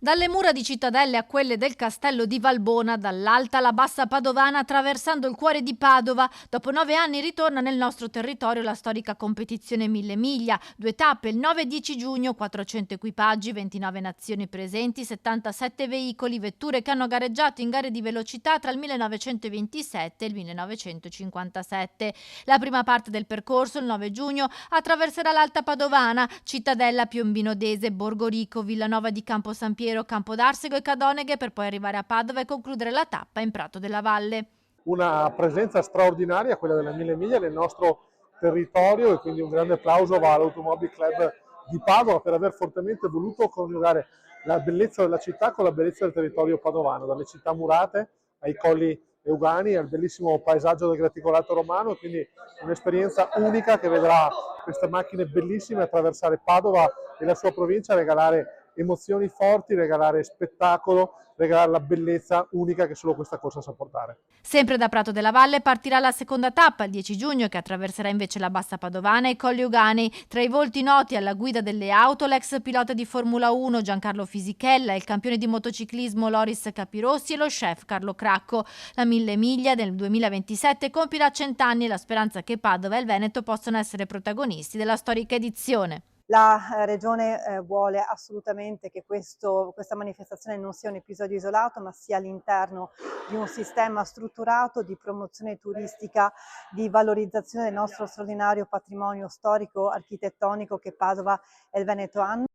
Dalle mura di Cittadelle a quelle del castello di Valbona, dall'alta alla bassa padovana, attraversando il cuore di Padova, dopo 9 anni ritorna nel nostro territorio la storica competizione Mille Miglia. 2 tappe, il 9 e 10 giugno, 400 equipaggi, 29 nazioni presenti, 77 veicoli, vetture che hanno gareggiato in gare di velocità tra il 1927 e il 1957. La prima parte del percorso, il 9 giugno, attraverserà l'Alta Padovana, Cittadella, Piombino Dese, Borgorico, Villanova di Campo San Piero, Campodarsego e Cadoneghe, per poi arrivare a Padova e concludere la tappa in Prato della Valle. Una presenza straordinaria, quella della Mille Miglia nel nostro territorio, e quindi un grande applauso va all'Automobile Club di Padova per aver fortemente voluto coniugare la bellezza della città con la bellezza del territorio padovano, dalle città murate ai colli Eugani, al bellissimo paesaggio del Graticolato Romano, e quindi un'esperienza unica che vedrà queste macchine bellissime attraversare Padova e la sua provincia, regalare emozioni forti, regalare spettacolo, regalare la bellezza unica che solo questa corsa sa portare. Sempre da Prato della Valle partirà la seconda tappa il 10 giugno, che attraverserà invece la Bassa Padovana e i Colli Euganei. Tra i volti noti alla guida delle auto l'ex pilota di Formula 1 Giancarlo Fisichella, il campione di motociclismo Loris Capirossi e lo chef Carlo Cracco. La Mille Miglia del 2027 compirà 100 anni e la speranza che Padova e il Veneto possano essere protagonisti della storica edizione. La Regione vuole assolutamente che questa manifestazione non sia un episodio isolato, ma sia all'interno di un sistema strutturato di promozione turistica, di valorizzazione del nostro straordinario patrimonio storico architettonico che Padova e il Veneto hanno.